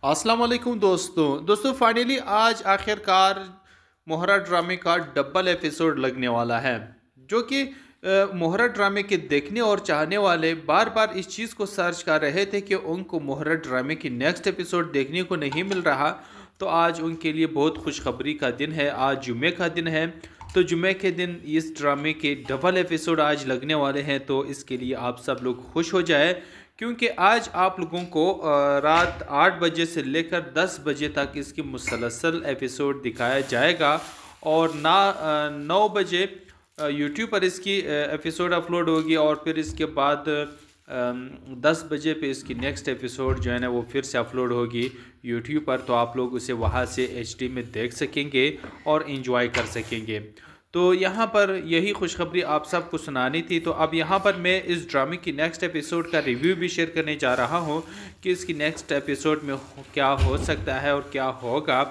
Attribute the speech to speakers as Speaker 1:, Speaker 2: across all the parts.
Speaker 1: अस्सलाम वालेकुम दोस्तों फाइनली आज आखिरकार मोहरा ड्रामे का डबल एपिसोड लगने वाला है जो कि मोहरा ड्रामे के देखने और चाहने वाले बार बार इस चीज़ को सर्च कर रहे थे कि उनको मोहरा ड्रामे की नेक्स्ट एपिसोड देखने को नहीं मिल रहा। तो आज उनके लिए बहुत खुशखबरी का दिन है। आज जुमे का दिन है, तो जुमे के दिन इस ड्रामे के डबल एपिसोड आज लगने वाले हैं। तो इसके लिए आप सब लोग खुश हो जाए क्योंकि आज आप लोगों को रात 8 बजे से लेकर 10 बजे तक इसकी मुसलसल एपिसोड दिखाया जाएगा और 9 बजे यूट्यूब पर इसकी एपिसोड अपलोड होगी और फिर इसके बाद 10 बजे पे इसकी नेक्स्ट एपिसोड जो है ना वो फिर से अपलोड होगी यूट्यूब पर। तो आप लोग उसे वहाँ से एचडी में देख सकेंगे और इन्जॉय कर सकेंगे। तो यहाँ पर यही खुशखबरी आप सबको सुनानी थी। तो अब यहाँ पर मैं इस ड्रामे की नेक्स्ट एपिसोड का रिव्यू भी शेयर करने जा रहा हूँ कि इसकी नेक्स्ट एपिसोड में क्या हो सकता है और क्या होगा।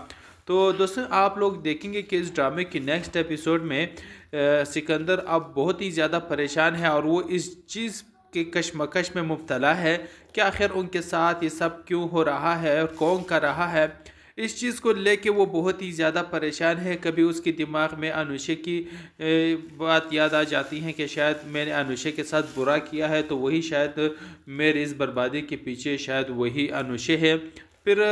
Speaker 1: तो दोस्तों आप लोग देखेंगे कि इस ड्रामे की नेक्स्ट एपिसोड में सिकंदर अब बहुत ही ज़्यादा परेशान है और वो इस चीज़ के कशमकश में मुब्तला है कि आखिर उनके साथ ये सब क्यों हो रहा है और कौन कर रहा है। इस चीज़ को लेके वो बहुत ही ज़्यादा परेशान है। कभी उसके दिमाग में अनुषे की बात याद आ जाती है कि शायद मैंने अनुषे के साथ बुरा किया है, तो वही शायद मेरे इस बर्बादी के पीछे शायद वही अनुषे है। फिर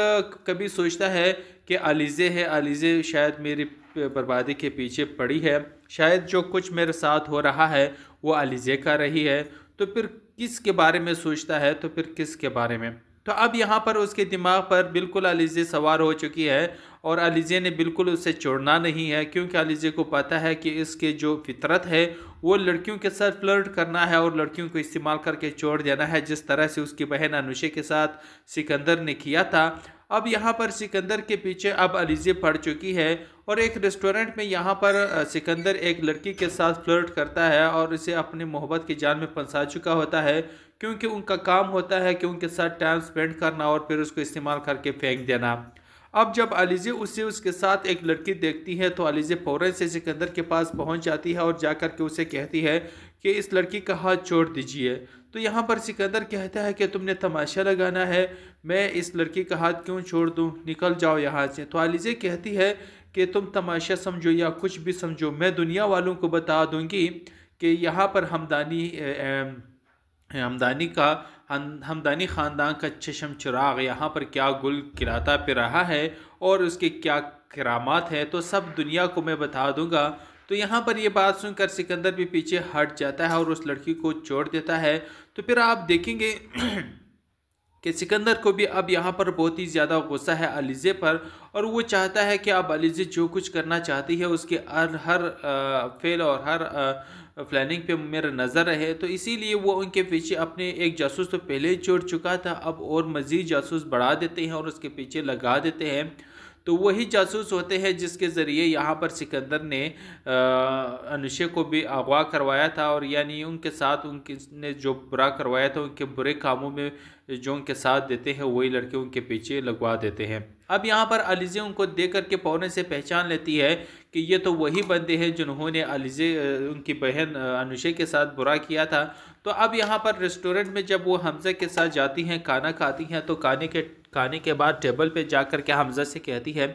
Speaker 1: कभी सोचता है कि अलीज़े है, अलीज़े शायद मेरी बर्बादी के पीछे पड़ी है, शायद जो कुछ मेरे साथ हो रहा है वो अलीज़े कर रही है। तो फिर किसके बारे में सोचता है, तो फिर किसके बारे में। तो अब यहाँ पर उसके दिमाग पर बिल्कुल अलीज़े सवार हो चुकी है और अलीज़े ने बिल्कुल उसे छोड़ना नहीं है क्योंकि अलीज़े को पता है कि इसके जो फितरत है वो लड़कियों के साथ फ्लर्ट करना है और लड़कियों को इस्तेमाल करके छोड़ देना है, जिस तरह से उसकी बहन अनुषे के साथ सिकंदर ने किया था। अब यहाँ पर सिकंदर के पीछे अब अलीज़े पड़ चुकी है और एक रेस्टोरेंट में यहाँ पर सिकंदर एक लड़की के साथ फ्लर्ट करता है और इसे अपनी मोहब्बत के जाल में फंसा चुका होता है क्योंकि उनका काम होता है कि उनके साथ टाइम स्पेंड करना और फिर उसको इस्तेमाल करके फेंक देना। अब जब अलीज़े उसके साथ एक लड़की देखती है तो अलीज़े फ़ौरन से सिकंदर के पास पहुंच जाती है और जाकर के उसे कहती है कि इस लड़की का हाथ छोड़ दीजिए। तो यहाँ पर सिकंदर कहता है कि तुमने तमाशा लगाना है, मैं इस लड़की का हाथ क्यों छोड़ दूँ, निकल जाओ यहाँ से। तो अलीज़े कहती है कि तुम तमाशा समझो या कुछ भी समझो, मैं दुनिया वालों को बता दूँगी कि यहाँ पर हमदानी ख़ानदान का चशम चिराग यहाँ पर क्या गुल खिलाता फिर रहा है और उसके क्या करामात है, तो सब दुनिया को मैं बता दूंगा। तो यहाँ पर ये बात सुनकर सिकंदर भी पीछे हट जाता है और उस लड़की को छोड़ देता है। तो फिर आप देखेंगे कि सिकंदर को भी अब यहाँ पर बहुत ही ज़्यादा गुस्सा है अलीज़े पर और वो चाहता है कि अब अलीज़े जो कुछ करना चाहती है उसके हर फेल और हर प्लानिंग पे मेरा नज़र रहे। तो इसीलिए वो उनके पीछे अपने एक जासूस तो पहले ही छोड़ चुका था, अब और मज़ीद जासूस बढ़ा देते हैं और उसके पीछे लगा देते हैं। तो वही जासूस होते हैं जिसके ज़रिए यहाँ पर सिकंदर ने अनुषे को भी अगवा करवाया था और यानी उनके साथ उनके ने जो बुरा करवाया था उनके बुरे कामों में जो उनके साथ देते हैं वही लड़के उनके पीछे लगवा देते हैं। अब यहाँ पर अलीज़े उनको देख करके फ़ौरन से पहचान लेती है कि ये तो वही बंदे हैं जिन्होंने अलीज़े उनकी बहन अनुषे के साथ बुरा किया था। तो अब यहाँ पर रेस्टोरेंट में जब वो हमज़ा के साथ जाती हैं, खाना खाती हैं, तो खाने के बाद टेबल पे जाकर के हमज़ा से कहती है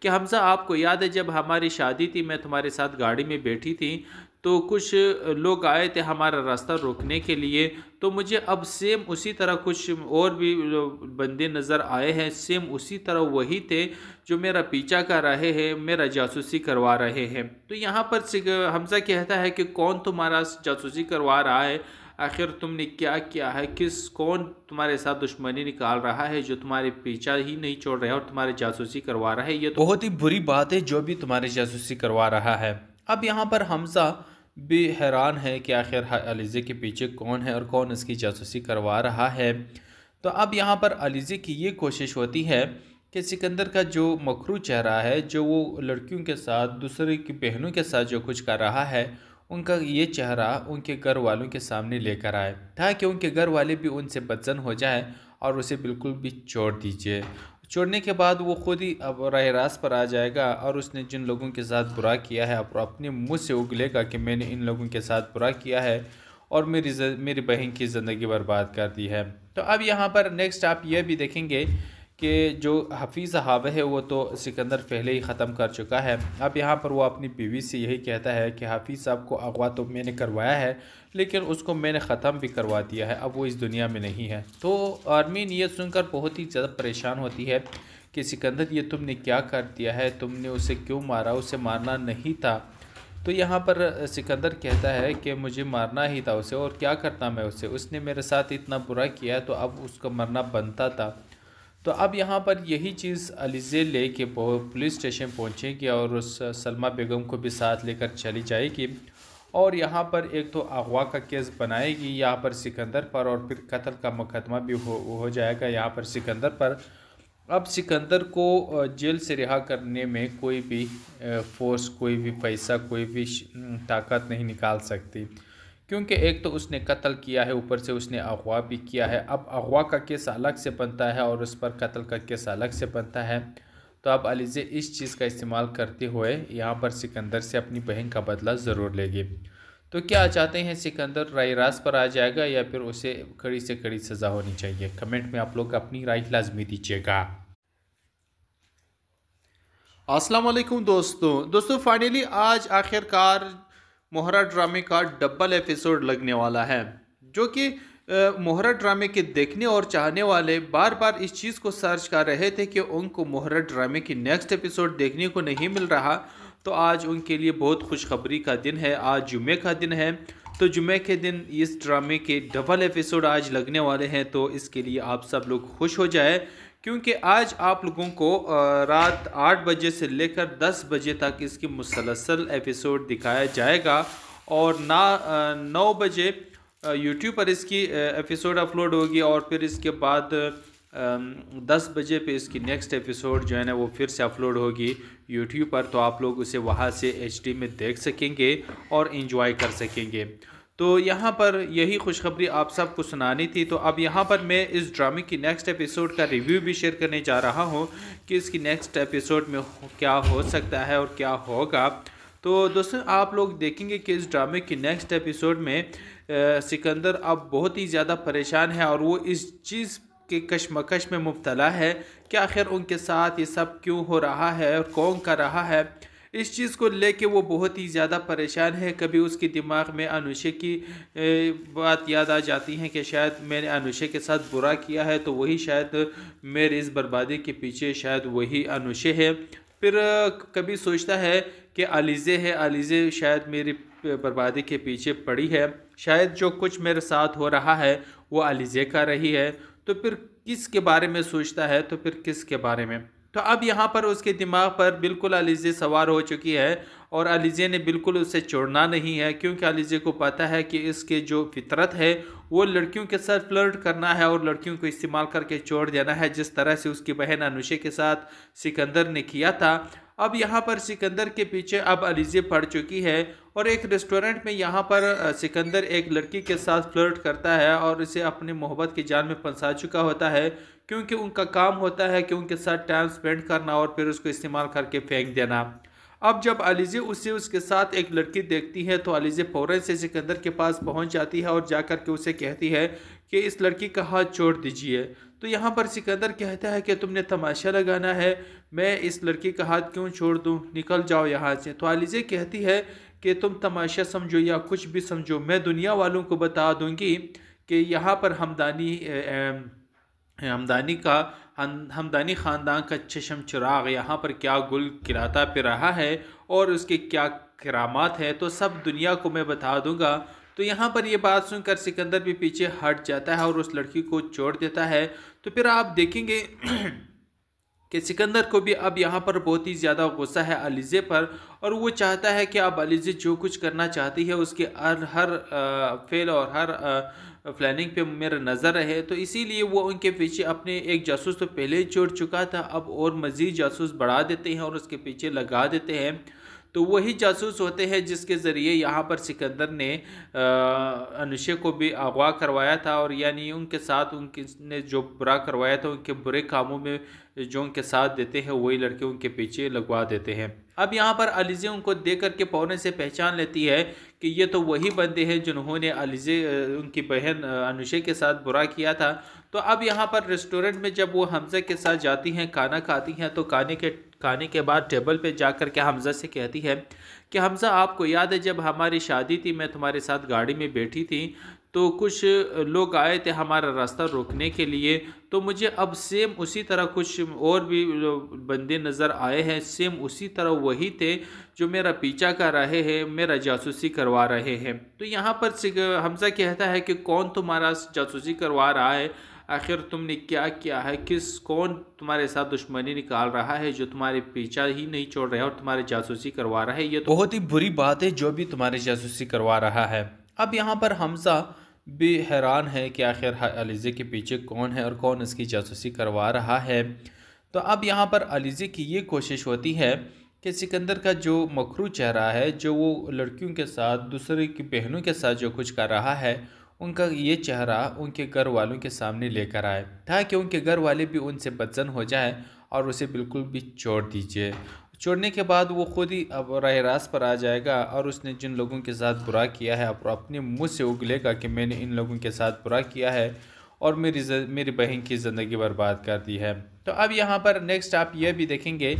Speaker 1: कि हमज़ा आपको याद है जब हमारी शादी थी, मैं तुम्हारे साथ गाड़ी में बैठी थी तो कुछ लोग आए थे हमारा रास्ता रोकने के लिए, तो मुझे अब सेम उसी तरह कुछ और भी बंदे नज़र आए हैं, सेम उसी तरह वही थे जो मेरा पीछा कर रहे हैं, मेरा जासूसी करवा रहे हैं। तो यहाँ पर हमज़ा कहता है कि कौन तुम्हारा जासूसी करवा रहा है, आखिर तुमने क्या किया है, कौन तुम्हारे साथ दुश्मनी निकाल रहा है जो तुम्हारे पीछा ही नहीं छोड़ रहा है और तुम्हारे जासूसी करवा रहा है। ये तो बहुत ही बुरी बात है जो भी तुम्हारी जासूसी करवा रहा है। अब यहाँ पर हमज़ा भी हैरान है कि आखिर अलीज़े के पीछे कौन है और कौन इसकी जासूसी करवा रहा है। तो अब यहाँ पर अलीज़े की ये कोशिश होती है कि सिकंदर का जो मकरू चेहरा है, जो वो लड़कियों के साथ दूसरे की बहनों के साथ जो कुछ कर रहा है, उनका ये चेहरा उनके घर वालों के सामने लेकर आए ताकि उनके घर वाले भी उनसे बदजन हो जाए और उसे बिल्कुल भी छोड़ दीजिए। छोड़ने के बाद वो खुद ही अब राह रास्त पर आ जाएगा और उसने जिन लोगों के साथ बुरा किया है अब अपने मुँह से उगलेगा कि मैंने इन लोगों के साथ बुरा किया है और मेरी बहन की ज़िंदगी बर्बाद कर दी है। तो अब यहाँ पर नेक्स्ट आप ये भी देखेंगे कि जो हफ़ीज़ साहब है वो तो सिकंदर पहले ही ख़त्म कर चुका है। अब यहाँ पर वो अपनी बीवी से यही कहता है कि हफ़ीज़ साहब को अगवा तो मैंने करवाया है, लेकिन उसको मैंने ख़त्म भी करवा दिया है, अब वो इस दुनिया में नहीं है। तो आर्मीन ये सुनकर बहुत ही ज़्यादा परेशान होती है कि सिकंदर ये तुमने क्या कर दिया है, तुमने उसे क्यों मारा, उसे मारना नहीं था। तो यहाँ पर सिकंदर कहता है कि मुझे मारना ही था उसे, और क्या करता मैं उसे, उसने मेरे साथ इतना बुरा किया तो अब उसका मरना बनता था। तो अब यहाँ पर यही चीज़ अलीज़े ले के पुलिस स्टेशन पहुँचेगी और उस सलमा बेगम को भी साथ लेकर चली जाएगी, और यहाँ पर एक तो अगवा का केस बनाएगी यहाँ पर सिकंदर पर, और फिर कत्ल का मुकदमा भी हो जाएगा यहाँ पर सिकंदर पर। अब सिकंदर को जेल से रिहा करने में कोई भी फोर्स, कोई भी पैसा, कोई भी ताकत नहीं निकाल सकती, क्योंकि एक तो उसने कत्ल किया है, ऊपर से उसने अगवा भी किया है। अब अगवा का केस अलग से बनता है और उस पर कत्ल का केस अलग से बनता है। तो अब अलीज़े इस चीज़ का इस्तेमाल करते हुए यहाँ पर सिकंदर से अपनी बहन का बदला ज़रूर लेगी। तो क्या चाहते हैं, सिकंदर राय रास्त पर आ जाएगा या फिर उसे कड़ी से कड़ी सज़ा होनी चाहिए? कमेंट में आप लोग अपनी राय लाजमी दीजिएगा। अस्सलाम वालेकुम दोस्तों फाइनली आज आखिरकार मोहरा ड्रामे का डबल एपिसोड लगने वाला है, जो कि मोहरा ड्रामे के देखने और चाहने वाले बार बार इस चीज़ को सर्च कर रहे थे कि उनको मोहरा ड्रामे की नेक्स्ट एपिसोड देखने को नहीं मिल रहा। तो आज उनके लिए बहुत खुशखबरी का दिन है, आज जुमे का दिन है। तो जुमे के दिन इस ड्रामे के डबल एपिसोड आज लगने वाले हैं, तो इसके लिए आप सब लोग खुश हो जाए, क्योंकि आज आप लोगों को रात 8 बजे से लेकर 10 बजे तक इसकी मुसलसल एपिसोड दिखाया जाएगा, और 9 बजे यूट्यूब पर इसकी एपिसोड अपलोड होगी, और फिर इसके बाद 10 बजे पे इसकी नेक्स्ट एपिसोड जो है ना वो फिर से अपलोड होगी यूट्यूब पर। तो आप लोग उसे वहाँ से HD में देख सकेंगे और इन्जॉय कर सकेंगे। तो यहाँ पर यही खुशखबरी आप सबको सुनानी थी। तो अब यहाँ पर मैं इस ड्रामे की नेक्स्ट एपिसोड का रिव्यू भी शेयर करने जा रहा हूँ कि इसकी नेक्स्ट एपिसोड में क्या हो सकता है और क्या होगा। तो दोस्तों आप लोग देखेंगे कि इस ड्रामे की नेक्स्ट एपिसोड में सिकंदर अब बहुत ही ज़्यादा परेशान है, और वो इस चीज़ के कशमकश में मुब्तला है कि आखिर उनके साथ ये सब क्यों हो रहा है और कौन कर रहा है। इस चीज़ को लेके वो बहुत ही ज़्यादा परेशान है। कभी उसके दिमाग में अनुषे की बात याद आ जाती है कि शायद मैंने अनुषे के साथ बुरा किया है, तो वही शायद मेरे इस बर्बादी के पीछे शायद वही अनुषे है। फिर कभी सोचता है कि अलीज़े है, अलीज़े शायद मेरी बर्बादी के पीछे पड़ी है, शायद जो कुछ मेरे साथ हो रहा है वो अलीज़े कर रही है। तो फिर किसके बारे में सोचता है, तो फिर किसके बारे में। तो अब यहाँ पर उसके दिमाग पर बिल्कुल अलीज़े सवार हो चुकी है, और अलीज़े ने बिल्कुल उसे छोड़ना नहीं है, क्योंकि अलीज़े को पता है कि इसके जो फितरत है वो लड़कियों के साथ फ्लर्ट करना है और लड़कियों को इस्तेमाल करके छोड़ देना है, जिस तरह से उसकी बहन अनुषे के साथ सिकंदर ने किया था। अब यहाँ पर सिकंदर के पीछे अब अलीज़े पड़ चुकी है, और एक रेस्टोरेंट में यहाँ पर सिकंदर एक लड़की के साथ फ्लर्ट करता है और इसे अपने मोहब्बत के जाल में फंसा चुका होता है, क्योंकि उनका काम होता है कि उनके साथ टाइम स्पेंड करना और फिर उसको इस्तेमाल करके फेंक देना। अब जब अलीज़े उसके साथ एक लड़की देखती है तो अलीज़े फ़ौरन से सिकंदर के पास पहुंच जाती है और जाकर के उसे कहती है कि इस लड़की का हाथ छोड़ दीजिए। तो यहाँ पर सिकंदर कहता है कि तुमने तमाशा लगाना है, मैं इस लड़की का हाथ क्यों छोड़ दूँ, निकल जाओ यहाँ से। तो अलीज़े कहती है कि तुम तमाशा समझो या कुछ भी समझो, मैं दुनिया वालों को बता दूँगी कि यहाँ पर हमदानी ख़ानदान का चश्म चिराग यहाँ पर क्या गुल खिलाता फिर रहा है और उसके क्या करामात है, तो सब दुनिया को मैं बता दूंगा। तो यहाँ पर ये बात सुनकर सिकंदर भी पीछे हट जाता है और उस लड़की को छोड़ देता है। तो फिर आप देखेंगे कि सिकंदर को भी अब यहाँ पर बहुत ही ज़्यादा गुस्सा है अलीज़े पर, और वो चाहता है कि अब अलीज़े जो कुछ करना चाहती है उसके हर फेल और हर प्लानिंग पे मेरा नज़र रहे। तो इसीलिए वो उनके पीछे अपने एक जासूस तो पहले ही छोड़ चुका था, अब और मज़ीद जासूस बढ़ा देते हैं और उसके पीछे लगा देते हैं। तो वही जासूस होते हैं जिसके ज़रिए यहाँ पर सिकंदर ने अनुशे को भी अगवा करवाया था, और यानी उनके साथ उनके ने जो बुरा करवाया था, उनके बुरे कामों में जो उनके साथ देते हैं वही लड़के उनके पीछे लगवा देते हैं। अब यहाँ पर अलीज़े उनको देख करके फ़ौरन से पहचान लेती है कि ये तो वही बंदे हैं जिन्होंने अलीज़े उनकी बहन अनुशे के साथ बुरा किया था। तो अब यहाँ पर रेस्टोरेंट में जब वो हमज़ा के साथ जाती हैं, खाना खाती हैं, तो खाने के बाद टेबल पे जाकर के हमज़ा से कहती है कि हमज़ा, आपको याद है जब हमारी शादी थी, मैं तुम्हारे साथ गाड़ी में बैठी थी, तो कुछ लोग आए थे हमारा रास्ता रोकने के लिए, तो मुझे अब सेम उसी तरह कुछ और भी बंदे नज़र आए हैं, सेम उसी तरह वही थे जो मेरा पीछा कर रहे हैं, मेरा जासूसी करवा रहे हैं। तो यहाँ पर हमज़ा कहता है कि कौन तुम्हारा जासूसी करवा रहा है, आखिर तुमने क्या किया है, कौन तुम्हारे साथ दुश्मनी निकाल रहा है जो तुम्हारे पीछा ही नहीं छोड़ रहा है और तुम्हारे जासूसी करवा रहा है। ये तो बहुत ही बुरी बात है जो भी तुम्हारे जासूसी करवा रहा है। अब यहाँ पर हमज़ा भी हैरान है कि आखिर अलीज़े के पीछे कौन है और कौन इसकी जासूसी करवा रहा है। तो अब यहाँ पर अलीज़े की ये कोशिश होती है कि सिकंदर का जो मकरू चेहरा है, जो वो लड़कियों के साथ, दूसरे की बहनों के साथ जो कुछ कर रहा है, उनका ये चेहरा उनके घर वालों के सामने लेकर आए, ताकि उनके घर वाले भी उनसे बदजन हो जाए और उसे बिल्कुल भी छोड़ दीजिए। छोड़ने के बाद वो खुद ही अब राह रास्त पर आ जाएगा और उसने जिन लोगों के साथ बुरा किया है अब अपने मुँह से उगलेगा कि मैंने इन लोगों के साथ बुरा किया है और मेरी बहन की ज़िंदगी बर्बाद कर दी है। तो अब यहाँ पर नेक्स्ट आप ये भी देखेंगे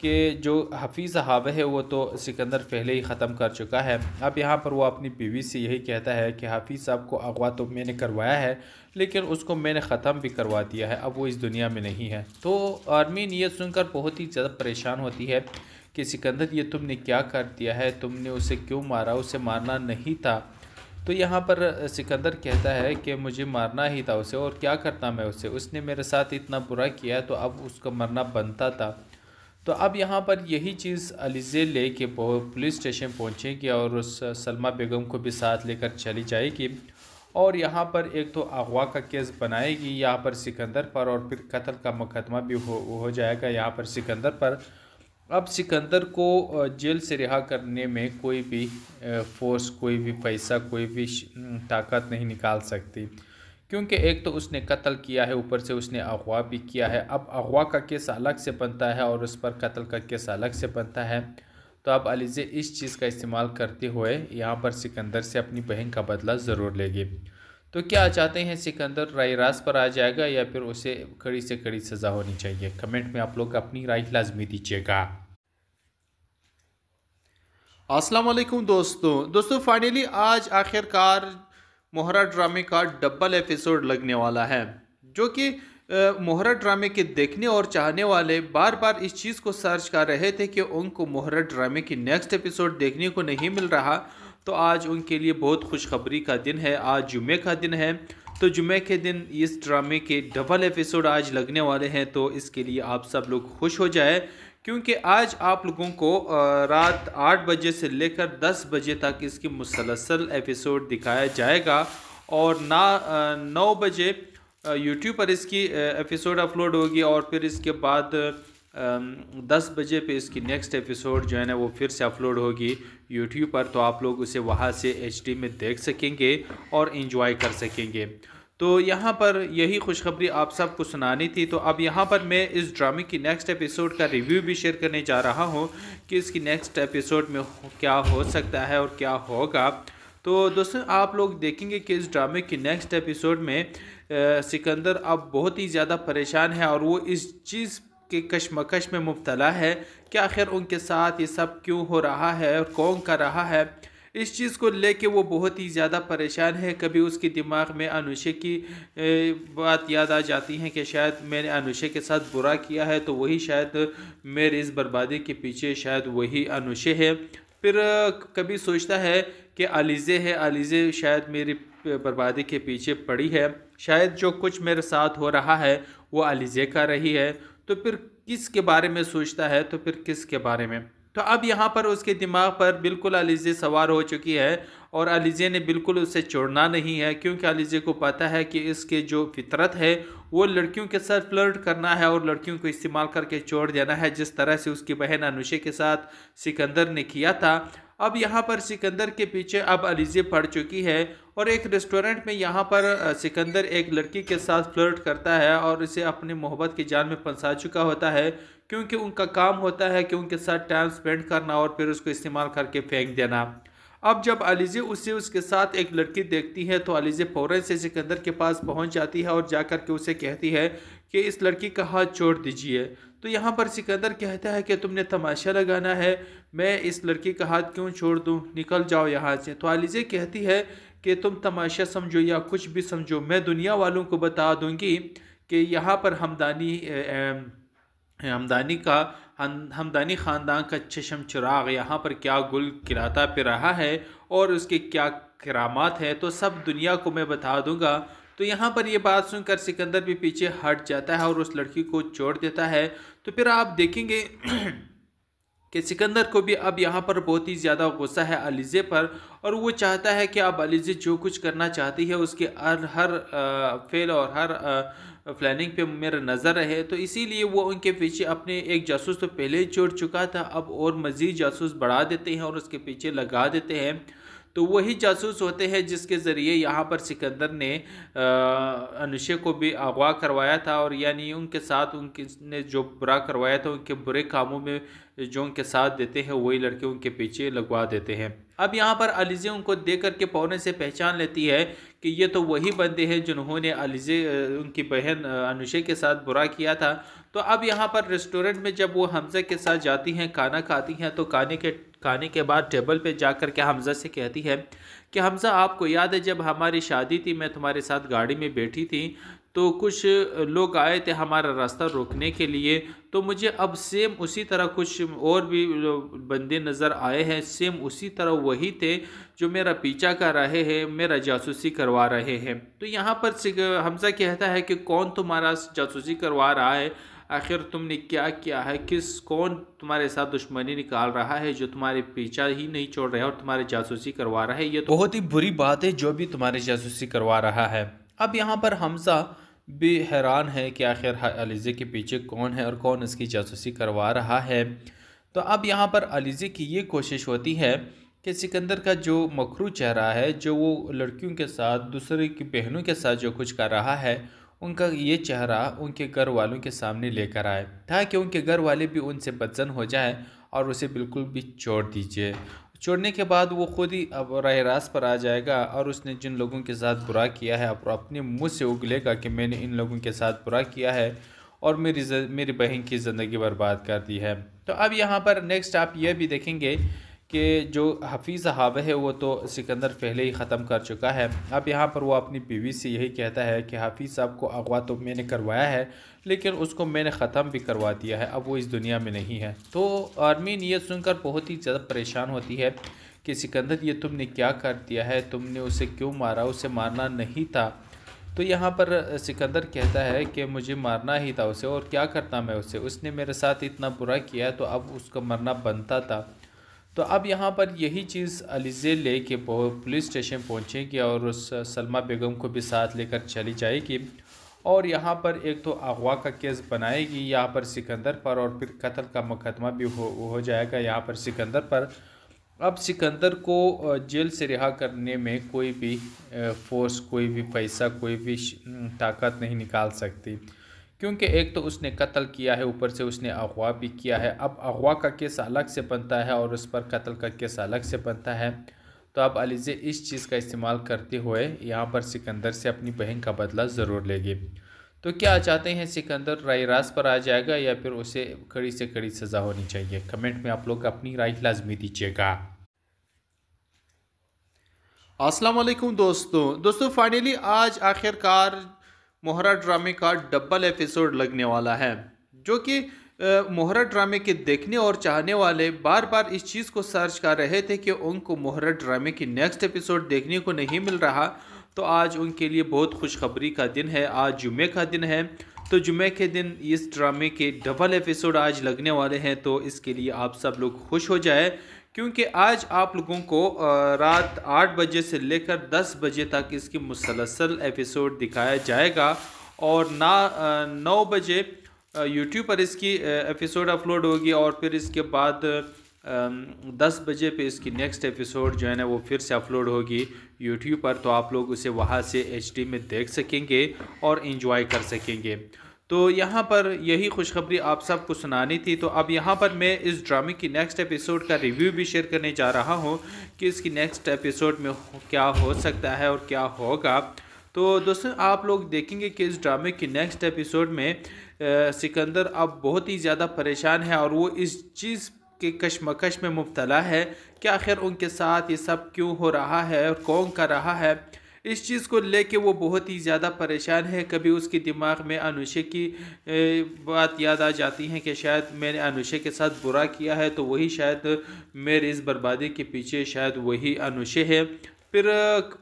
Speaker 1: कि जो हफ़ीज़ साहब है वो तो सिकंदर पहले ही ख़त्म कर चुका है। अब यहाँ पर वो अपनी बीवी से यही कहता है कि हफ़ीज़ साहब को अगवा तो मैंने करवाया है, लेकिन उसको मैंने ख़त्म भी करवा दिया है, अब वो इस दुनिया में नहीं है। तो आर्मीन ये सुनकर बहुत ही ज़्यादा परेशान होती है कि सिकंदर, ये तुमने क्या कर दिया है, तुमने उसे क्यों मारा, उसे मारना नहीं था। तो यहाँ पर सिकंदर कहता है कि मुझे मारना ही था उसे, और क्या करता मैं उसे, उसने मेरे साथ इतना बुरा किया तो अब उसका मरना बनता था। तो अब यहाँ पर यही चीज़ अलीज़े ले के पुलिस स्टेशन पहुँचेगी और उस सलमा बेगम को भी साथ लेकर चली जाएगी, और यहाँ पर एक तो अगवा का केस बनाएगी यहाँ पर सिकंदर पर, और फिर कत्ल का मुकदमा भी हो जाएगा यहाँ पर सिकंदर पर। अब सिकंदर को जेल से रिहा करने में कोई भी फोर्स, कोई भी पैसा, कोई भी ताकत नहीं निकाल सकती, क्योंकि एक तो उसने कत्ल किया है, ऊपर से उसने अगवा भी किया है। अब अगवा का केस अलग से बनता है और उस पर कत्ल का केस अलग से बनता है। तो अब अलीज़े इस चीज़ का इस्तेमाल करते हुए यहाँ पर सिकंदर से अपनी बहन का बदला ज़रूर लेगी। तो क्या चाहते हैं, सिकंदर राय रास्त पर आ जाएगा या फिर उसे कड़ी से कड़ी सज़ा होनी चाहिए? कमेंट में आप लोग अपनी राय लाजमी दीजिएगा। अस्सलाम वालेकुम दोस्तों फाइनली आज आखिरकार मोहरा ड्रामे का डबल एपिसोड लगने वाला है, जो कि मोहरा ड्रामे के देखने और चाहने वाले बार बार इस चीज़ को सर्च कर रहे थे कि उनको मोहरा ड्रामे की नेक्स्ट एपिसोड देखने को नहीं मिल रहा। तो आज उनके लिए बहुत खुशखबरी का दिन है, आज जुमे का दिन है। तो जुमे के दिन इस ड्रामे के डबल एपिसोड आज लगने वाले हैं, तो इसके लिए आप सब लोग खुश हो जाए, क्योंकि आज आप लोगों को रात 8 बजे से लेकर 10 बजे तक इसकी मुसलसल एपिसोड दिखाया जाएगा, और 9 बजे यूट्यूब पर इसकी एपिसोड अपलोड होगी, और फिर इसके बाद 10 बजे पे इसकी नेक्स्ट एपिसोड जो है ना वो फिर से अपलोड होगी यूट्यूब पर। तो आप लोग उसे वहाँ से HD में देख सकेंगे और एंजॉय कर सकेंगे। तो यहाँ पर यही खुशखबरी आप सबको सुनानी थी। तो अब यहाँ पर मैं इस ड्रामे की नेक्स्ट एपिसोड का रिव्यू भी शेयर करने जा रहा हूँ कि इसकी नेक्स्ट एपिसोड में क्या हो सकता है और क्या होगा। तो दोस्तों आप लोग देखेंगे कि इस ड्रामे की नेक्स्ट एपिसोड में सिकंदर अब बहुत ही ज़्यादा परेशान है, और वो इस चीज़ के कशमकश में मुब्तला है कि आखिर उनके साथ ये सब क्यों हो रहा है और कौन कर रहा है। इस चीज़ को लेके वो बहुत ही ज़्यादा परेशान है। कभी उसके दिमाग में अनुशे की बात याद आ जाती है कि शायद मैंने अनुशे के साथ बुरा किया है, तो वही शायद मेरे इस बर्बादी के पीछे शायद वही अनुशे है। फिर कभी सोचता है कि अलीज़े है, अलीज़े शायद मेरी बर्बादी के पीछे पड़ी है, शायद जो कुछ मेरे साथ हो रहा है वो अलीज़े कर रही है। तो फिर किसके बारे में सोचता है, तो फिर किसके बारे में, तो अब यहाँ पर उसके दिमाग पर बिल्कुल अलीज़े सवार हो चुकी है और अलीज़े ने बिल्कुल उसे छोड़ना नहीं है, क्योंकि अलीज़े को पता है कि इसके जो फितरत है वो लड़कियों के साथ फ्लर्ट करना है और लड़कियों को इस्तेमाल करके छोड़ देना है, जिस तरह से उसकी बहन अनुषा के साथ सिकंदर ने किया था। अब यहाँ पर सिकंदर के पीछे अब अलीज़े पड़ चुकी है और एक रेस्टोरेंट में यहाँ पर सिकंदर एक लड़की के साथ फ्लर्ट करता है और इसे अपनी मोहब्बत के जाल में फंसा चुका होता है, क्योंकि उनका काम होता है कि उनके साथ टाइम स्पेंड करना और फिर उसको इस्तेमाल करके फेंक देना। अब जब अलीज़े उसके साथ एक लड़की देखती है तो अलीज़े फ़ौरन से सिकंदर के पास पहुंच जाती है और जाकर के उसे कहती है कि इस लड़की का हाथ छोड़ दीजिए। तो यहाँ पर सिकंदर कहता है कि तुमने तमाशा लगाना है, मैं इस लड़की का हाथ क्यों छोड़ दूँ, निकल जाओ यहाँ से। तो अलीज़े कहती है कि तुम तमाशा समझो या कुछ भी समझो, मैं दुनिया वालों को बता दूँगी कि यहाँ पर हमदानी ख़ानदान का चश्म चिराग यहाँ पर क्या गुल खिलाता फिर रहा है और उसके क्या करामात है, तो सब दुनिया को मैं बता दूंगा। तो यहाँ पर ये बात सुनकर सिकंदर भी पीछे हट जाता है और उस लड़की को छोड़ देता है। तो फिर आप देखेंगे कि सिकंदर को भी अब यहाँ पर बहुत ही ज़्यादा गुस्सा है अलीज़े पर और वो चाहता है कि अब अलीज़े जो कुछ करना चाहती है उसके हर फेल और हर प्लानिंग पे मेरा नज़र रहे। तो इसीलिए वो उनके पीछे अपने एक जासूस तो पहले ही छोड़ चुका था, अब और मज़ीद जासूस बढ़ा देते हैं और उसके पीछे लगा देते हैं। तो वही जासूस होते हैं जिसके ज़रिए यहाँ पर सिकंदर ने अनुषा को भी अगवा करवाया था और यानी उनके साथ उनके ने जो बुरा करवाया था उनके बुरे कामों में जो उनके साथ देते हैं वही लड़के उनके पीछे लगवा देते हैं। अब यहाँ पर अलीज़े उनको देख करके फ़ौरन से पहचान लेती है कि ये तो वही बंदे हैं जिन्होंने अलीज़े उनकी बहन अनुषा के साथ बुरा किया था। तो अब यहाँ पर रेस्टोरेंट में जब वो हमज़ा के साथ जाती हैं खाना खाती हैं तो खाने के बाद टेबल पे जाकर के हमज़ा से कहती है कि हमज़ा आपको याद है जब हमारी शादी थी मैं तुम्हारे साथ गाड़ी में बैठी थी तो कुछ लोग आए थे हमारा रास्ता रोकने के लिए, तो मुझे अब सेम उसी तरह कुछ और भी बंदे नज़र आए हैं, सेम उसी तरह वही थे जो मेरा पीछा कर रहे हैं, मेरा जासूसी करवा रहे हैं। तो यहाँ पर हमज़ा कहता है कि कौन तुम्हारा जासूसी करवा रहा है, आखिर तुमने क्या किया है, कौन तुम्हारे साथ दुश्मनी निकाल रहा है जो तुम्हारे पीछा ही नहीं छोड़ रहा है और तुम्हारे जासूसी करवा रहा है, ये तो बहुत ही बुरी बात है जो भी तुम्हारे जासूसी करवा रहा है। अब यहाँ पर हमज़ा भी हैरान है कि आखिर अलीज़े के पीछे कौन है और कौन इसकी जासूसी करवा रहा है। तो अब यहाँ पर अलीज़े की ये कोशिश होती है कि सिकंदर का जो मकरू चेहरा है, जो वो लड़कियों के साथ दूसरे की बहनों के साथ जो कुछ कर रहा है, उनका ये चेहरा उनके घर वालों के सामने लेकर आए ताकि उनके घर वाले भी उनसे बदजन हो जाए और उसे बिल्कुल भी छोड़ दीजिए। छोड़ने के बाद वो खुद ही अब राह रास्त पर आ जाएगा और उसने जिन लोगों के साथ बुरा किया है अब अपने मुँह से उगलेगा कि मैंने इन लोगों के साथ बुरा किया है और मेरी बहन की ज़िंदगी बर्बाद कर दी है। तो अब यहाँ पर नेक्स्ट आप ये भी देखेंगे कि जो हफीज़ साहब है वो तो सिकंदर पहले ही ख़त्म कर चुका है। अब यहाँ पर वो अपनी बीवी से यही कहता है कि हफीज़ साहब को अगवा तो मैंने करवाया है लेकिन उसको मैंने ख़त्म भी करवा दिया है, अब वो इस दुनिया में नहीं है। तो आर्मीन ये सुनकर बहुत ही ज़्यादा परेशान होती है कि सिकंदर ये तुमने क्या कर दिया है, तुमने उसे क्यों मारा, उसे मारना नहीं था। तो यहाँ पर सिकंदर कहता है कि मुझे मारना ही था उसे, और क्या करता मैं उसे, उसने मेरे साथ इतना बुरा किया तो अब उसका मरना बनता था। तो अब यहाँ पर यही चीज़ अलीज़े ले के पुलिस स्टेशन पहुँचेगी और उस सलमा बेगम को भी साथ लेकर चली जाएगी और यहाँ पर एक तो अगवा का केस बनाएगी यहाँ पर सिकंदर पर और फिर कत्ल का मुकदमा भी हो जाएगा यहाँ पर सिकंदर पर। अब सिकंदर को जेल से रिहा करने में कोई भी फोर्स, कोई भी पैसा, कोई भी ताकत नहीं निकाल सकती, क्योंकि एक तो उसने कत्ल किया है, ऊपर से उसने अगवा भी किया है। अब अगवा का केस अलग से बनता है और उस पर कत्ल का केस अलग से बनता है। तो अब अलीज़े इस चीज़ का इस्तेमाल करते हुए यहाँ पर सिकंदर से अपनी बहन का बदला ज़रूर लेगी। तो क्या चाहते हैं, सिकंदर राय रास्त पर आ जाएगा या फिर उसे कड़ी से कड़ी सज़ा होनी चाहिए? कमेंट में आप लोग अपनी राय लाजमी दीजिएगा। अस्सलाम वालेकुम दोस्तों फाइनली आज आखिरकार मोहरा ड्रामे का डबल एपिसोड लगने वाला है, जो कि मोहरा ड्रामे के देखने और चाहने वाले बार बार इस चीज़ को सर्च कर रहे थे कि उनको मोहरा ड्रामे की नेक्स्ट एपिसोड देखने को नहीं मिल रहा। तो आज उनके लिए बहुत खुशखबरी का दिन है, आज जुम्मे का दिन है। तो जुमे के दिन इस ड्रामे के डबल एपिसोड आज लगने वाले हैं, तो इसके लिए आप सब लोग खुश हो जाए, क्योंकि आज आप लोगों को रात 8 बजे से लेकर 10 बजे तक इसकी मुसलसल एपिसोड दिखाया जाएगा और 9 बजे यूट्यूब पर इसकी एपिसोड अपलोड होगी और फिर इसके बाद 10 बजे पे इसकी नेक्स्ट एपिसोड जो है ना वो फिर से अपलोड होगी यूट्यूब पर, तो आप लोग उसे वहाँ से HD में देख सकेंगे और इन्जॉय कर सकेंगे। तो यहाँ पर यही खुशखबरी आप सबको सुनानी थी। तो अब यहाँ पर मैं इस ड्रामे की नेक्स्ट एपिसोड का रिव्यू भी शेयर करने जा रहा हूँ कि इसकी नेक्स्ट एपिसोड में क्या हो सकता है और क्या होगा। तो दोस्तों आप लोग देखेंगे कि इस ड्रामे की नेक्स्ट एपिसोड में सिकंदर अब बहुत ही ज़्यादा परेशान है और वो इस चीज़ के कशमकश में मुब्तला है कि आखिर उनके साथ ये सब क्यों हो रहा है और कौन कर रहा है। इस चीज़ को लेके वो बहुत ही ज़्यादा परेशान है। कभी उसके दिमाग में अनुषा की बात याद आ जाती है कि शायद मैंने अनुषा के साथ बुरा किया है, तो वही शायद मेरे इस बर्बादी के पीछे शायद वही अनुषा है। फिर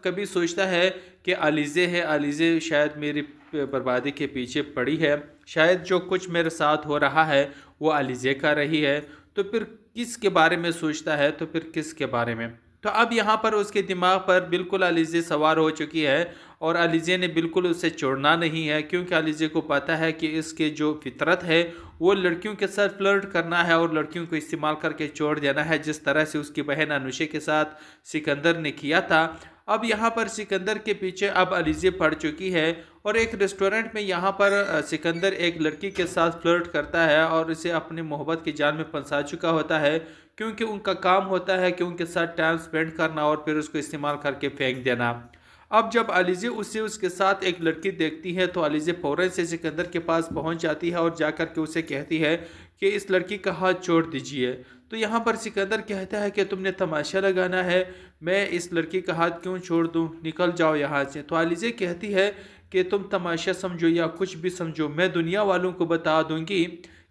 Speaker 1: कभी सोचता है कि अलीज़े है, अलीज़े शायद मेरी बर्बादी के पीछे पड़ी है, शायद जो कुछ मेरे साथ हो रहा है वो अलीज़े कर रही है। तो फिर किसके बारे में सोचता है, तो फिर किसके बारे में। तो अब यहाँ पर उसके दिमाग पर बिल्कुल अलीज़े सवार हो चुकी है और अलीज़े ने बिल्कुल उसे छोड़ना नहीं है, क्योंकि अलीज़े को पता है कि इसके जो फितरत है वो लड़कियों के साथ फ्लर्ट करना है और लड़कियों को इस्तेमाल करके छोड़ देना है, जिस तरह से उसकी बहन अनुषा के साथ सिकंदर ने किया था। अब यहाँ पर सिकंदर के पीछे अब अलीज़े पड़ चुकी है और एक रेस्टोरेंट में यहाँ पर सिकंदर एक लड़की के साथ फ्लर्ट करता है और इसे अपनी मोहब्बत के जाल में फंसा चुका होता है, क्योंकि उनका काम होता है कि उनके साथ टाइम स्पेंड करना और फिर उसको इस्तेमाल करके फेंक देना। अब जब अलीज़े उसके साथ एक लड़की देखती है तो अलीज़े फ़ौरन से सिकंदर के पास पहुंच जाती है और जाकर के उसे कहती है कि इस लड़की का हाथ छोड़ दीजिए। तो यहाँ पर सिकंदर कहता है कि तुमने तमाशा लगाना है, मैं इस लड़की का हाथ क्यों छोड़ दूँ, निकल जाओ यहाँ से। तो अलीज़े कहती है कि तुम तमाशा समझो या कुछ भी समझो, मैं दुनिया वालों को बता दूँगी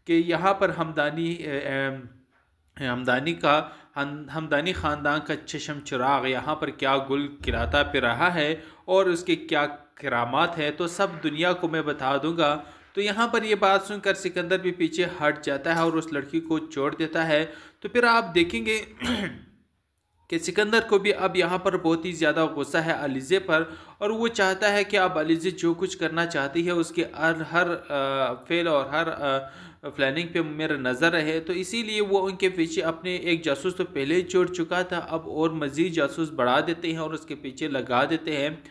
Speaker 1: कि यहाँ पर हमदानी ख़ानदान का चश्म चिराग यहाँ पर क्या गुल खिलाता फिर रहा है और उसके क्या करामात है, तो सब दुनिया को मैं बता दूंगा। तो यहाँ पर ये बात सुनकर सिकंदर भी पीछे हट जाता है और उस लड़की को छोड़ देता है। तो फिर आप देखेंगे कि सिकंदर को भी अब यहाँ पर बहुत ही ज़्यादा गुस्सा है अलीज़े पर और वो चाहता है कि अब अलीज़े जो कुछ करना चाहती है उसके हर फेल और हर प्लानिंग पे मेरा नज़र रहे। तो इसीलिए वो उनके पीछे अपने एक जासूस तो पहले ही छोड़ चुका था, अब और मज़ीद जासूस बढ़ा देते हैं और उसके पीछे लगा देते हैं।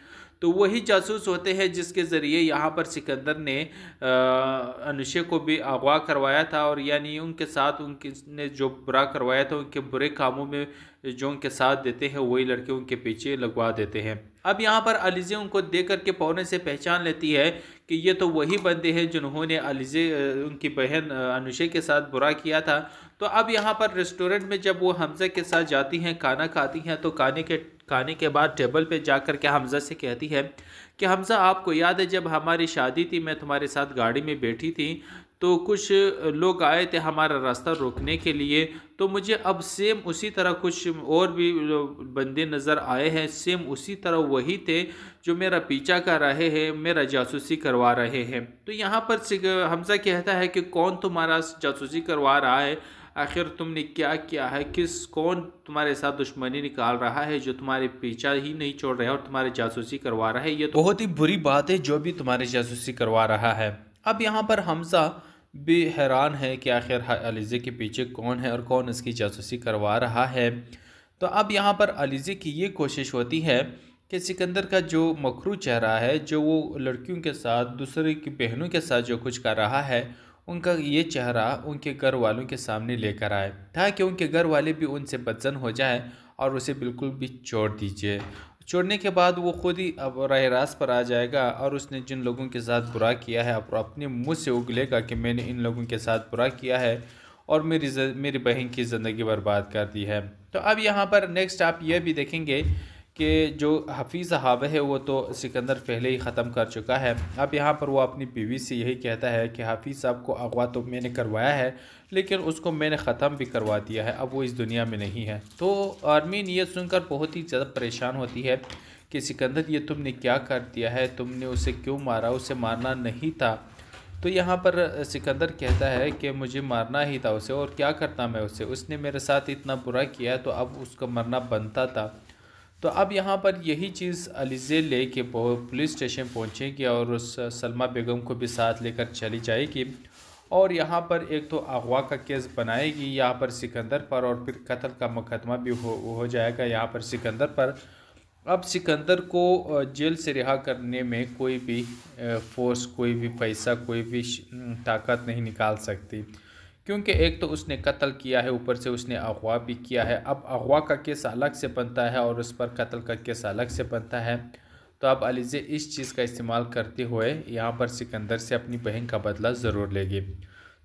Speaker 1: तो वही जासूस होते हैं जिसके ज़रिए यहाँ पर सिकंदर ने अनुषा को भी अगवा करवाया था और यानी उनके साथ उनके जो बुरा करवाया था उनके बुरे कामों में जो उनके साथ देते हैं वही लड़के उनके पीछे लगवा देते हैं। अब यहाँ पर अलीज़े उनको देख करके फ़ौरन से पहचान लेती है कि ये तो वही बंदे हैं जिन्होंने अलीज़े उनकी बहन अनुषा के साथ बुरा किया था। तो अब यहाँ पर रेस्टोरेंट में जब वो हमज़ा के साथ जाती हैं, खाना खाती हैं, तो खाने के बाद टेबल पे जाकर के हमज़ा से कहती है कि हमज़ा आपको याद है जब हमारी शादी थी, मैं तुम्हारे साथ गाड़ी में बैठी थी तो कुछ लोग आए थे हमारा रास्ता रोकने के लिए, तो मुझे अब सेम उसी तरह कुछ और भी बंदे नज़र आए हैं, सेम उसी तरह वही थे जो मेरा पीछा कर रहे हैं, मेरा जासूसी करवा रहे हैं। तो यहाँ पर हमज़ा कहता है कि कौन तुम्हारा जासूसी करवा रहा है, आखिर तुमने क्या किया है, कौन तुम्हारे साथ दुश्मनी निकाल रहा है जो तुम्हारे पीछा ही नहीं छोड़ रहा है और तुम्हारे जासूसी करवा रहा है, ये तो बहुत ही बुरी बात है जो भी तुम्हारे जासूसी करवा रहा है। अब यहाँ पर हमज़ा भी हैरान है कि आखिर अलीज़े के पीछे कौन है और कौन इसकी जासूसी करवा रहा है। तो अब यहाँ पर अलीज़े की ये कोशिश होती है कि सिकंदर का जो मकरू चेहरा है, जो वो लड़कियों के साथ दूसरे की बहनों के साथ जो कुछ कर रहा है, उनका ये चेहरा उनके घर वालों के सामने लेकर आए ताकि उनके घर वाले भी उनसे बदजन हो जाए और उसे बिल्कुल भी छोड़ दीजिए। छोड़ने के बाद वो खुद ही अब राह रास्त पर आ जाएगा और उसने जिन लोगों के साथ बुरा किया है अब अपने मुँह से उगलेगा कि मैंने इन लोगों के साथ बुरा किया है और मेरी बहन की ज़िंदगी बर्बाद कर दी है। तो अब यहाँ पर नेक्स्ट आप ये भी देखेंगे कि जो हफीज़ साहब है वो तो सिकंदर पहले ही ख़त्म कर चुका है। अब यहाँ पर वो अपनी बीवी से यही कहता है कि हफीज़ साहब को अगवा तो मैंने करवाया है लेकिन उसको मैंने ख़त्म भी करवा दिया है, अब वो इस दुनिया में नहीं है। तो आर्मीन ये सुनकर बहुत ही ज़्यादा परेशान होती है कि सिकंदर ये तुमने क्या कर दिया है, तुमने उसे क्यों मारा, उसे मारना नहीं था। तो यहाँ पर सिकंदर कहता है कि मुझे मारना ही था उसे, और क्या करता मैं उसे, उसने मेरे साथ इतना बुरा किया तो अब उसका मरना बनता था। तो अब यहाँ पर यही चीज़ अलीज़े लेके पुलिस स्टेशन पहुँचेगी और उस सलमा बेगम को भी साथ लेकर चली जाएगी, और यहाँ पर एक तो अगवा का केस बनाएगी यहाँ पर सिकंदर पर, और फिर कत्ल का मुकदमा भी हो जाएगा यहाँ पर सिकंदर पर। अब सिकंदर को जेल से रिहा करने में कोई भी फोर्स, कोई भी पैसा, कोई भी ताकत नहीं निकाल सकती, क्योंकि एक तो उसने कत्ल किया है, ऊपर से उसने अगवा भी किया है। अब अगवा का केस अलग से बनता है और उस पर कत्ल का केस अलग से बनता है। तो अब अलीज़े इस चीज़ का इस्तेमाल करते हुए यहाँ पर सिकंदर से अपनी बहन का बदला ज़रूर लेगी।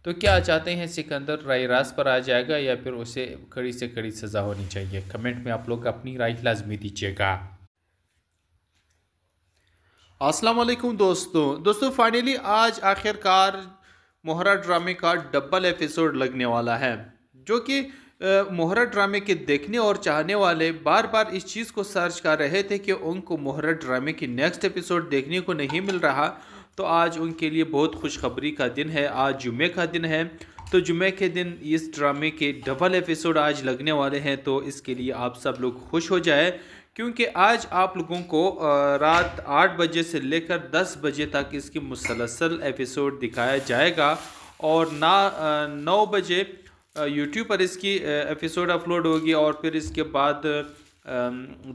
Speaker 1: तो क्या चाहते हैं, सिकंदर राय रास्त पर आ जाएगा या फिर उसे कड़ी से कड़ी सज़ा होनी चाहिए? कमेंट में आप लोग अपनी राय लाजमी दीजिएगा। अस्सलाम वालेकुम दोस्तों फाइनली आज आखिरकार मोहरा ड्रामे का डबल एपिसोड लगने वाला है, जो कि मोहरा ड्रामे के देखने और चाहने वाले बार बार इस चीज़ को सर्च कर रहे थे कि उनको मोहरा ड्रामे की नेक्स्ट एपिसोड देखने को नहीं मिल रहा। तो आज उनके लिए बहुत खुशखबरी का दिन है, आज जुमे का दिन है। तो जुमे के दिन इस ड्रामे के डबल एपिसोड आज लगने वाले हैं, तो इसके लिए आप सब लोग खुश हो जाए, क्योंकि आज आप लोगों को रात 8 बजे से लेकर 10 बजे तक इसकी मुसलसल एपिसोड दिखाया जाएगा, और 9 बजे यूट्यूब पर इसकी एपिसोड अपलोड होगी, और फिर इसके बाद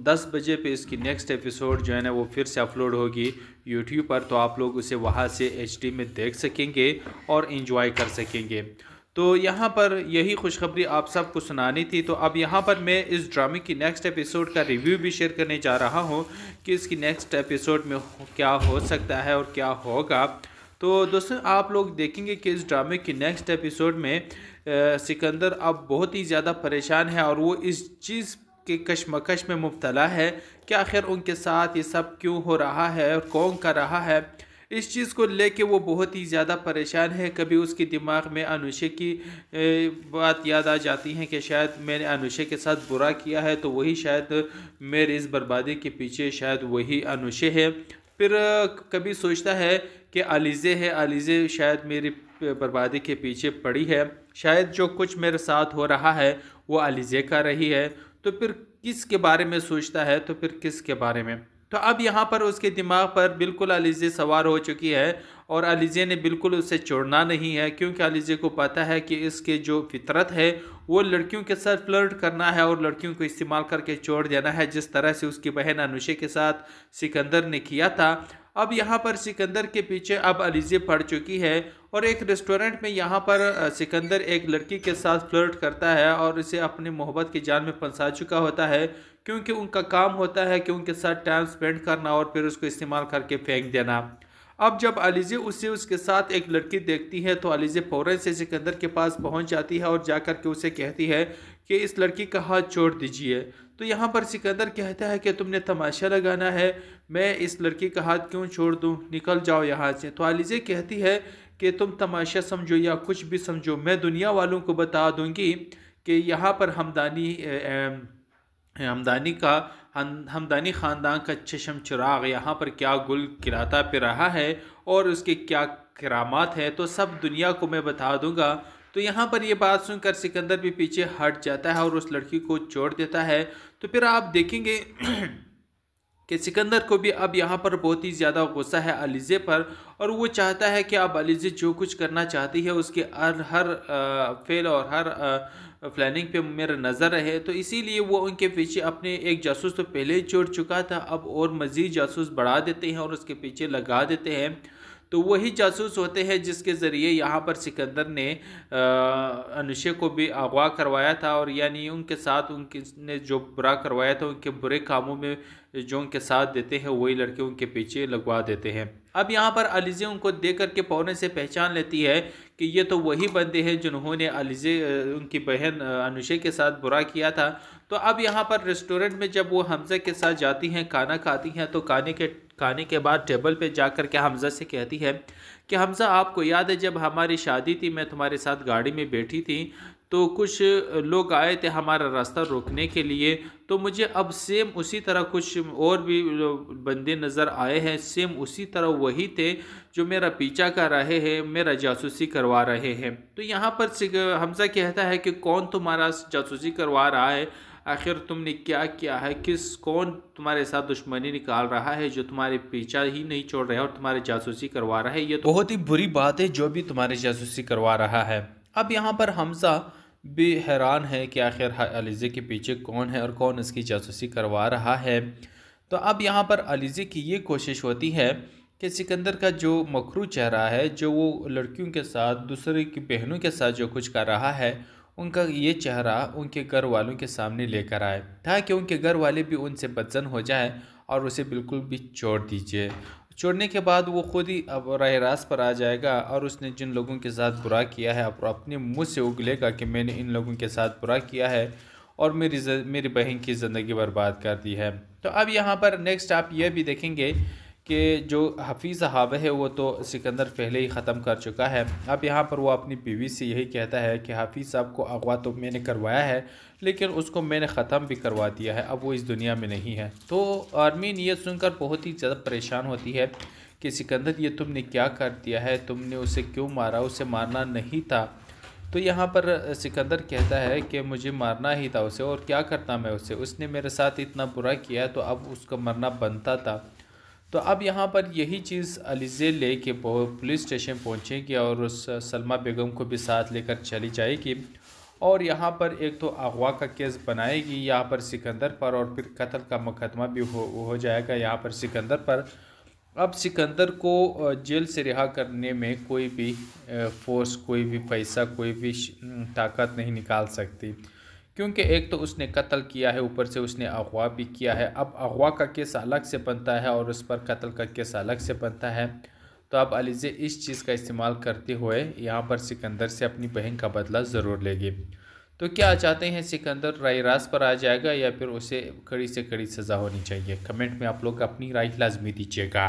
Speaker 1: 10 बजे पे इसकी नेक्स्ट एपिसोड जो है ना वो फिर से अपलोड होगी यूट्यूब पर। तो आप लोग उसे वहाँ से HD में देख सकेंगे और इन्जॉय कर सकेंगे। तो यहाँ पर यही खुशखबरी आप सबको सुनानी थी। तो अब यहाँ पर मैं इस ड्रामे की नेक्स्ट एपिसोड का रिव्यू भी शेयर करने जा रहा हूँ कि इसकी नेक्स्ट एपिसोड में क्या हो सकता है और क्या होगा। तो दोस्तों आप लोग देखेंगे कि इस ड्रामे की नेक्स्ट एपिसोड में सिकंदर अब बहुत ही ज़्यादा परेशान है, और वो इस चीज़ के कशमकश में मुब्तला है कि आखिर उनके साथ ये सब क्यों हो रहा है और कौन कर रहा है। इस चीज़ को लेके वो बहुत ही ज़्यादा परेशान है। कभी उसके दिमाग में अनुषे की बात याद आ जाती है कि शायद मैंने अनुषे के साथ बुरा किया है, तो वही शायद मेरे इस बर्बादी के पीछे शायद वही अनुषे है। फिर कभी सोचता है कि अलीज़े है, अलीज़े शायद मेरी बर्बादी के पीछे पड़ी है, शायद जो कुछ मेरे साथ हो रहा है वो अलीज़े कर रही है। तो फिर किसके बारे में सोचता है, तो फिर किसके बारे में। तो अब यहाँ पर उसके दिमाग पर बिल्कुल अलीज़े सवार हो चुकी है, और अलीज़े ने बिल्कुल उसे छोड़ना नहीं है, क्योंकि अलीज़े को पता है कि इसके जो फितरत है वो लड़कियों के साथ फ्लर्ट करना है और लड़कियों को इस्तेमाल करके छोड़ देना है, जिस तरह से उसकी बहन अनुषे के साथ सिकंदर ने किया था। अब यहाँ पर सिकंदर के पीछे अब अलीज़े पड़ चुकी है, और एक रेस्टोरेंट में यहाँ पर सिकंदर एक लड़की के साथ फ्लर्ट करता है और इसे अपनी मोहब्बत के जाल में फंसा चुका होता है, क्योंकि उनका काम होता है कि उनके साथ टाइम स्पेंड करना और फिर उसको इस्तेमाल करके फेंक देना। अब जब अलीज़े उसके साथ एक लड़की देखती है, तो अलीज़े फ़ौरन से सिकंदर के पास पहुंच जाती है और जाकर के उसे कहती है कि इस लड़की का हाथ छोड़ दीजिए। तो यहाँ पर सिकंदर कहता है कि तुमने तमाशा लगाना है, मैं इस लड़की का हाथ क्यों छोड़ दूँ, निकल जाओ यहाँ से। तो अलीज़े कहती है कि तुम तमाशा समझो या कुछ भी समझो, मैं दुनिया वालों को बता दूँगी कि यहाँ पर हमदानी ख़ानदान का चश्म चिराग यहाँ पर क्या गुल खिलाता फिर रहा है और उसके क्या करामात है, तो सब दुनिया को मैं बता दूंगा। तो यहाँ पर ये बात सुनकर सिकंदर भी पीछे हट जाता है और उस लड़की को छोड़ देता है। तो फिर आप देखेंगे कि सिकंदर को भी अब यहाँ पर बहुत ही ज़्यादा गुस्सा है अलीज़े पर, और वो चाहता है कि अब अलीज़े जो कुछ करना चाहती है उसके हर फेल और हर प्लानिंग पे मेरा नज़र रहे। तो इसीलिए वो उनके पीछे अपने एक जासूस तो पहले ही छोड़ चुका था, अब और मज़ीद जासूस बढ़ा देते हैं और उसके पीछे लगा देते हैं। तो वही जासूस होते हैं जिसके ज़रिए यहाँ पर सिकंदर ने अनुषे को भी अगवा करवाया था, और यानी उनके साथ उनके ने जो बुरा करवाया था, उनके बुरे कामों में जो उनके साथ देते हैं वही लड़के उनके पीछे लगवा देते हैं। अब यहाँ पर अलीज़े उनको देख करके फ़ौरन से पहचान लेती है कि ये तो वही बंदे हैं जिन्होंने अलीज़े उनकी बहन अनुषे के साथ बुरा किया था। तो अब यहाँ पर रेस्टोरेंट में जब वो हमज़ा के साथ जाती हैं, खाना खाती हैं, तो खाने के बाद टेबल पे जाकर के हमज़ा से कहती है कि हमज़ा, आपको याद है जब हमारी शादी थी, मैं तुम्हारे साथ गाड़ी में बैठी थी तो कुछ लोग आए थे हमारा रास्ता रोकने के लिए, तो मुझे अब सेम उसी तरह कुछ और भी बंदे नज़र आए हैं, सेम उसी तरह वही थे जो मेरा पीछा कर रहे हैं, मेरा जासूसी करवा रहे हैं। तो यहाँ पर हमज़ा कहता है कि कौन तुम्हारा जासूसी करवा रहा है, आखिर तुमने क्या किया है, कौन तुम्हारे साथ दुश्मनी निकाल रहा है जो तुम्हारे पीछा ही नहीं छोड़ रहा है और तुम्हारे जासूसी करवा रहा है। ये तो बहुत ही बुरी बात है जो भी तुम्हारे जासूसी करवा रहा है। अब यहाँ पर हमज़ा भी हैरान है कि आखिर अलीज़े के पीछे कौन है और कौन इसकी जासूसी करवा रहा है। तो अब यहाँ पर अलीज़े की ये कोशिश होती है कि सिकंदर का जो मकरू चेहरा है, जो वो लड़कियों के साथ, दूसरे की बहनों के साथ जो कुछ कर रहा है, उनका ये चेहरा उनके घर वालों के सामने लेकर आए ताकि उनके घर वाले भी उनसे बदजन हो जाए और उसे बिल्कुल भी छोड़ दीजिए। छोड़ने के बाद वो खुद ही अब राह रास्त पर आ जाएगा और उसने जिन लोगों के साथ बुरा किया है अब अपने मुंह से उगलेगा कि मैंने इन लोगों के साथ बुरा किया है और मेरी बहन की ज़िंदगी बर्बाद कर दी है। तो अब यहाँ पर नेक्स्ट आप ये भी देखेंगे कि जो हफीज़ साहब है वो तो सिकंदर पहले ही ख़त्म कर चुका है। अब यहाँ पर वो अपनी बीवी से यही कहता है कि हफीज़ साहब को अगवा तो मैंने करवाया है लेकिन उसको मैंने ख़त्म भी करवा दिया है, अब वो इस दुनिया में नहीं है। तो आर्मीन ये सुनकर बहुत ही ज़्यादा परेशान होती है कि सिकंदर ये तुमने क्या कर दिया है, तुमने उसे क्यों मारा, उसे मारना नहीं था। तो यहाँ पर सिकंदर कहता है कि मुझे मारना ही था उसे, और क्या करता मैं उसे, उसने मेरे साथ इतना बुरा किया तो अब उसका मरना बनता था। तो अब यहाँ पर यही चीज़ अलीज़े ले के पुलिस स्टेशन पहुँचेगी और उस सलमा बेगम को भी साथ लेकर चली जाएगी और यहाँ पर एक तो अगवा का केस बनाएगी यहाँ पर सिकंदर पर और फिर कत्ल का मुकदमा भी हो जाएगा यहाँ पर सिकंदर पर। अब सिकंदर को जेल से रिहा करने में कोई भी फोर्स, कोई भी पैसा, कोई भी ताकत नहीं निकाल सकती, क्योंकि एक तो उसने कत्ल किया है, ऊपर से उसने अगवा भी किया है। अब अगवा का केस अलग से बनता है और उस पर कत्ल का केस अलग से बनता है। तो अब अलीज़े इस चीज़ का इस्तेमाल करते हुए यहाँ पर सिकंदर से अपनी बहन का बदला ज़रूर लेगी। तो क्या चाहते हैं, सिकंदर राय रास्त पर आ जाएगा या फिर उसे कड़ी से कड़ी सज़ा होनी चाहिए? कमेंट में आप लोग अपनी राय लाजमी दीजिएगा।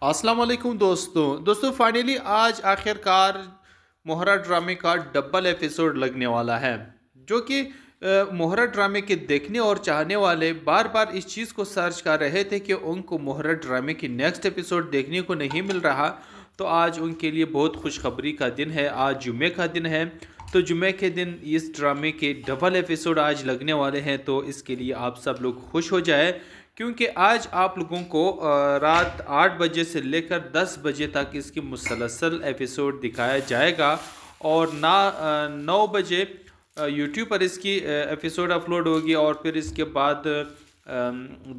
Speaker 1: अस्सलाम वालेकुम दोस्तों फाइनली आज आखिरकार मोहरा ड्रामे का डबल एपिसोड लगने वाला है, जो कि मोहरा ड्रामे के देखने और चाहने वाले बार बार इस चीज़ को सर्च कर रहे थे कि उनको मोहरा ड्रामे की नेक्स्ट एपिसोड देखने को नहीं मिल रहा। तो आज उनके लिए बहुत खुशखबरी का दिन है, आज जुमे का दिन है। तो जुमे के दिन इस ड्रामे के डबल एपिसोड आज लगने वाले हैं, तो इसके लिए आप सब लोग खुश हो जाए, क्योंकि आज आप लोगों को रात 8 बजे से लेकर 10 बजे तक इसकी मुसलसल एपिसोड दिखाया जाएगा और 9 बजे यूट्यूब पर इसकी एपिसोड अपलोड होगी और फिर इसके बाद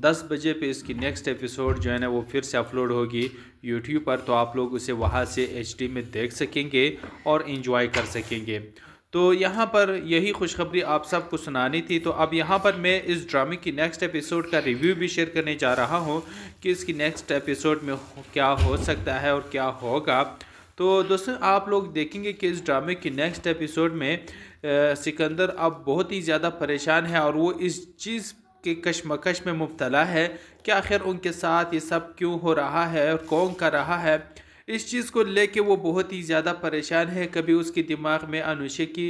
Speaker 1: 10 बजे पे इसकी नेक्स्ट एपिसोड जो है ना वो फिर से अपलोड होगी यूट्यूब पर। तो आप लोग उसे वहाँ से HD में देख सकेंगे और इन्जॉय कर सकेंगे। तो यहाँ पर यही खुशखबरी आप सबको सुनानी थी। तो अब यहाँ पर मैं इस ड्रामे की नेक्स्ट एपिसोड का रिव्यू भी शेयर करने जा रहा हूँ कि इसकी नेक्स्ट एपिसोड में क्या हो सकता है और क्या होगा। तो दोस्तों आप लोग देखेंगे कि इस ड्रामे की नेक्स्ट एपिसोड में सिकंदर अब बहुत ही ज़्यादा परेशान है और वो इस चीज़ के कशमकश में मुब्तला है कि आखिर उनके साथ ये सब क्यों हो रहा है और कौन कर रहा है। इस चीज़ को लेके वो बहुत ही ज़्यादा परेशान है। कभी उसके दिमाग में अनुषा की